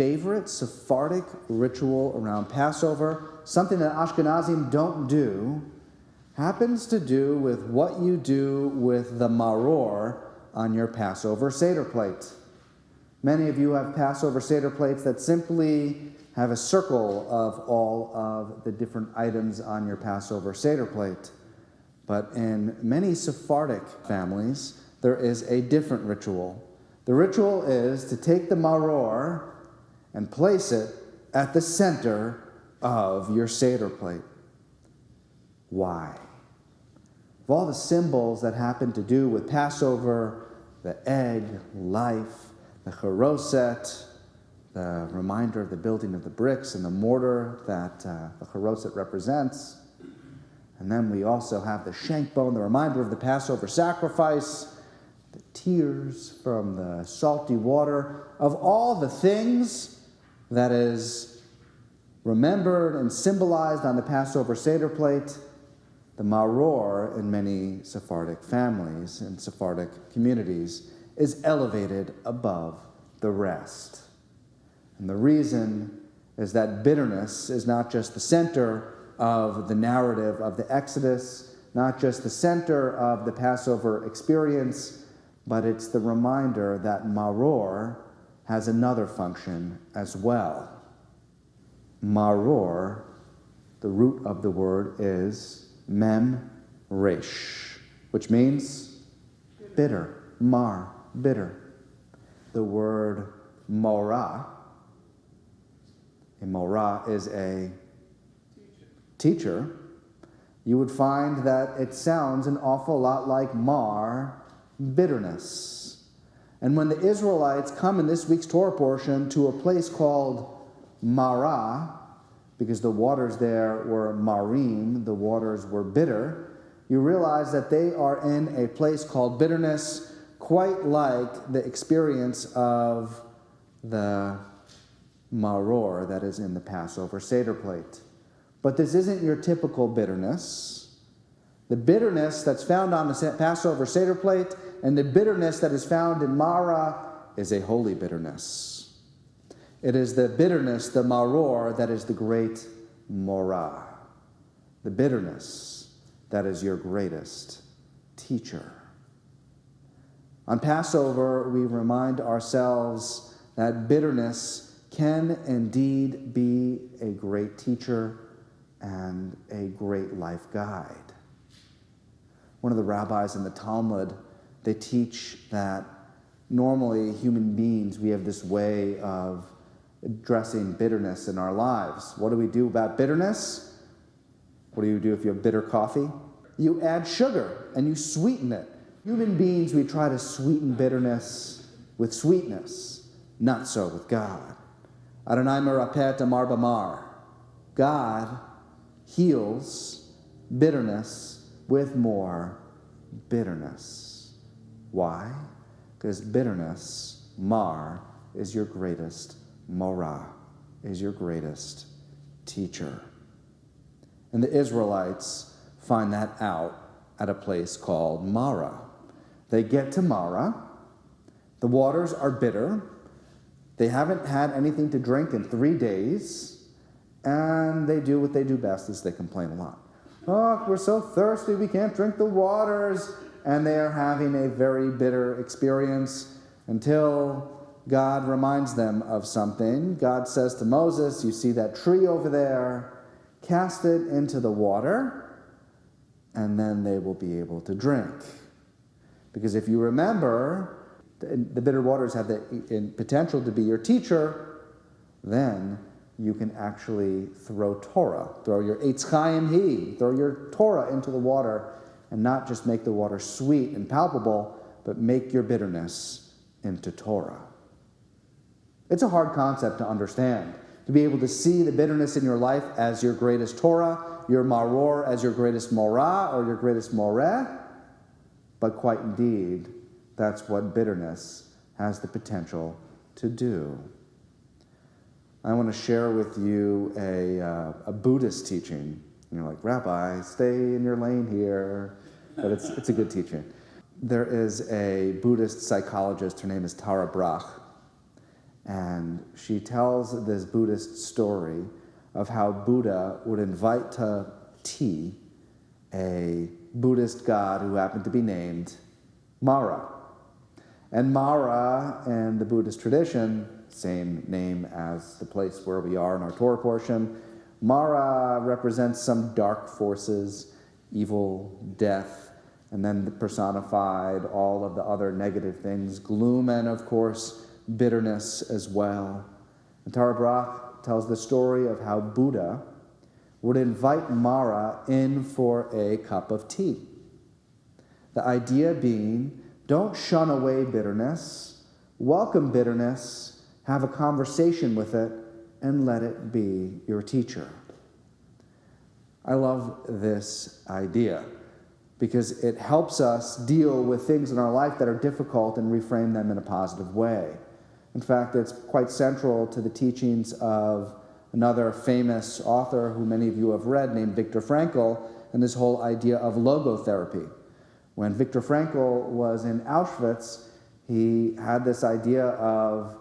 favorite Sephardic ritual around Passover, something that Ashkenazim don't do, happens to do with what you do with the maror on your Passover Seder plate. Many of you have Passover Seder plates that simply have a circle of all of the different items on your Passover Seder plate. But in many Sephardic families, there is a different ritual. The ritual is to take the maror and place it at the center of your Seder plate. Why? Of all the symbols that happen to do with Passover, the egg, life, the charoset, the reminder of the building of the bricks and the mortar that the charoset represents. And then we also have the shank bone, the reminder of the Passover sacrifice, the tears from the salty water. Of all the things that is remembered and symbolized on the Passover Seder plate, the maror in many Sephardic families and Sephardic communities is elevated above the rest. And the reason is that bitterness is not just the center of the narrative of the Exodus, not just the center of the Passover experience, but it's the reminder that maror has another function as well. Maror, the root of the word is mem resh, which means bitter, mar, bitter. The word morah, a morah is a teacher. You would find that it sounds an awful lot like mar, bitterness. And when the Israelites come in this week's Torah portion to a place called Marah, because the waters there were marim, the waters were bitter, you realize that they are in a place called bitterness, quite like the experience of the maror that is in the Passover Seder plate. But this isn't your typical bitterness. The bitterness that's found on the Passover Seder plate and the bitterness that is found in Marah is a holy bitterness. It is the bitterness, the maror, that is the great morah. The bitterness that is your greatest teacher. On Passover, we remind ourselves that bitterness can indeed be a great teacher and a great life guide. One of the rabbis in the Talmud, they teach that normally human beings, we have this way of addressing bitterness in our lives. What do we do about bitterness? What do you do if you have bitter coffee? You add sugar and you sweeten it. Human beings, we try to sweeten bitterness with sweetness. Not so with God. Adonai merapeh amar b'mar. God heals bitterness with more bitterness. Why? Because bitterness, mar, is your greatest morah, is your greatest teacher. And the Israelites find that out at a place called Marah. They get to Marah. The waters are bitter. They haven't had anything to drink in 3 days. And they do what they do best, is they complain a lot. Oh, we're so thirsty, we can't drink the waters. And they are having a very bitter experience until God reminds them of something. God says to Moses, you see that tree over there, cast it into the water, and then they will be able to drink. Because if you remember, the bitter waters have the potential to be your teacher, then you can actually throw Torah, throw your Eitz Chaim throw your Torah into the water, and not just make the water sweet and palpable, but make your bitterness into Torah. It's a hard concept to understand, to be able to see the bitterness in your life as your greatest Torah, your maror as your greatest morah or your greatest moreh, but quite indeed, that's what bitterness has the potential to do. I want to share with you a Buddhist teaching. You're like, Rabbi, stay in your lane here. But it's a good teaching. There is a Buddhist psychologist, her name is Tara Brach, And she tells this Buddhist story of how Buddha would invite to tea a Buddhist god who happened to be named Mara. And Mara, in the Buddhist tradition, same name as the place where we are in our Torah portion, Mara represents some dark forces, evil, death, and then personified all of the other negative things, gloom, and of course, bitterness as well. And Tara Brach tells the story of how Buddha would invite Mara in for a cup of tea. The idea being, don't shun away bitterness, welcome bitterness, have a conversation with it, and let it be your teacher. I love this idea because it helps us deal with things in our life that are difficult and reframe them in a positive way. In fact, it's quite central to the teachings of another famous author who many of you have read named Viktor Frankl and this whole idea of logotherapy. When Viktor Frankl was in Auschwitz, he had this idea of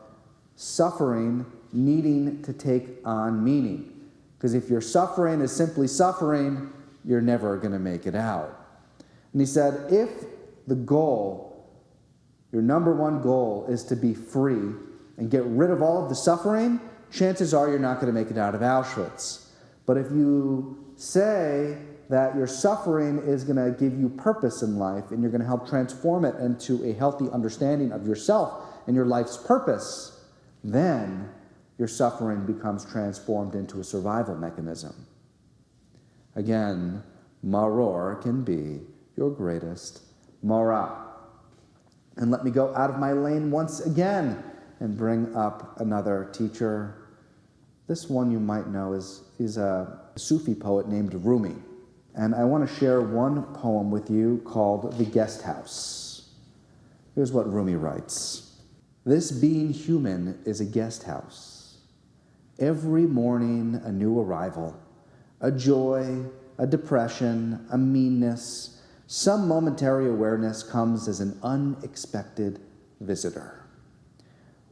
suffering needing to take on meaning. Because if your suffering is simply suffering, you're never going to make it out. And he said, if the goal, your number one goal, is to be free and get rid of all of the suffering, chances are you're not going to make it out of Auschwitz. But if you say that your suffering is going to give you purpose in life and you're going to help transform it into a healthy understanding of yourself and your life's purpose, then your suffering becomes transformed into a survival mechanism. Again, maror can be your greatest maror. And let me go out of my lane once again and bring up another teacher. This one you might know is a Sufi poet named Rumi. And I want to share one poem with you called The Guest House. Here's what Rumi writes. This being human is a guest house. Every morning a new arrival, a joy, a depression, a meanness, some momentary awareness comes as an unexpected visitor.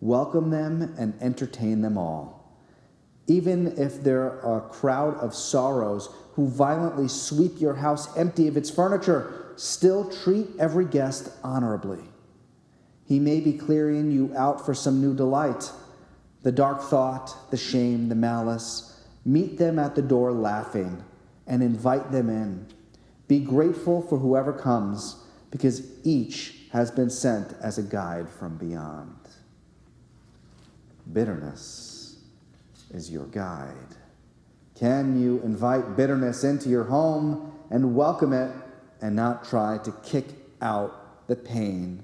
Welcome them and entertain them all. Even if there are a crowd of sorrows who violently sweep your house empty of its furniture, still treat every guest honorably. He may be clearing you out for some new delight. The dark thought, the shame, the malice, meet them at the door laughing and invite them in. Be grateful for whoever comes, because each has been sent as a guide from beyond. Bitterness is your guide. Can you invite bitterness into your home and welcome it and not try to kick out the pain,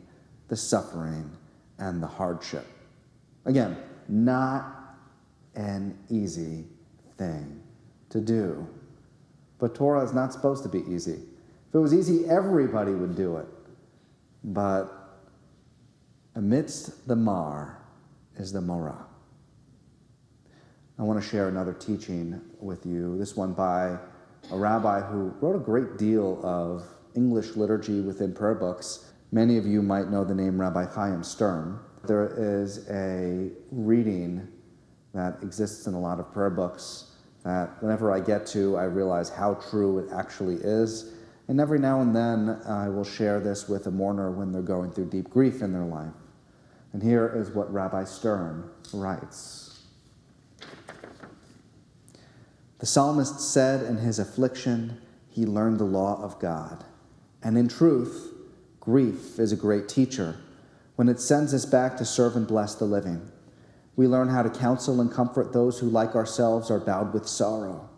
the suffering, and the hardship? Again, not an easy thing to do. But Torah is not supposed to be easy. If it was easy, everybody would do it. But amidst the mar is the maror. I want to share another teaching with you, this one by a rabbi who wrote a great deal of English liturgy within prayer books. Many of you might know the name Rabbi Chaim Stern. There is a reading that exists in a lot of prayer books that whenever I get to, I realize how true it actually is. And every now and then, I will share this with a mourner when they're going through deep grief in their life. And here is what Rabbi Stern writes. The psalmist said in his affliction, he learned the law of God. And in truth, grief is a great teacher when it sends us back to serve and bless the living. We learn how to counsel and comfort those who, like ourselves, are bowed with sorrow.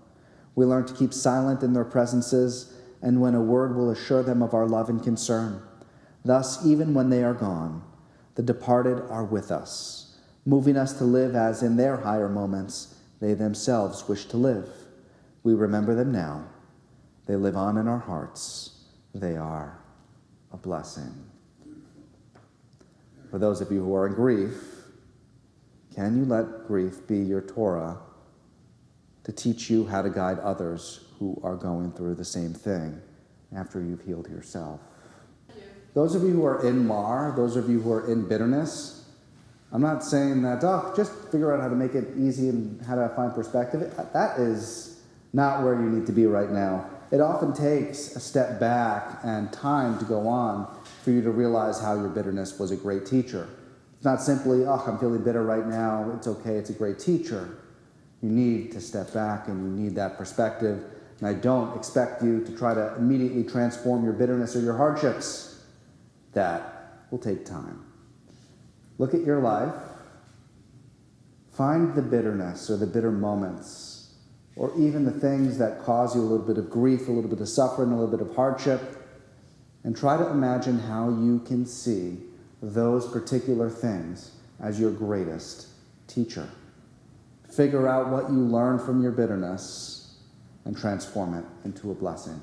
We learn to keep silent in their presences, and when a word will assure them of our love and concern. Thus, even when they are gone, the departed are with us, moving us to live as in their higher moments they themselves wish to live. We remember them now. They live on in our hearts. They are a blessing. For those of you who are in grief, can you let grief be your Torah to teach you how to guide others who are going through the same thing after you've healed yourself? Those of you who are in mar, those of you who are in bitterness, I'm not saying that, just figure out how to make it easy and how to find perspective. That is not where you need to be right now. It often takes a step back and time to go on for you to realize how your bitterness was a great teacher. It's not simply, I'm feeling bitter right now, it's okay, it's a great teacher. You need to step back and you need that perspective. And I don't expect you to try to immediately transform your bitterness or your hardships. That will take time. Look at your life. Find the bitterness or the bitter moments, or even the things that cause you a little bit of grief, a little bit of suffering, a little bit of hardship, and try to imagine how you can see those particular things as your greatest teacher. Figure out what you learned from your bitterness and transform it into a blessing.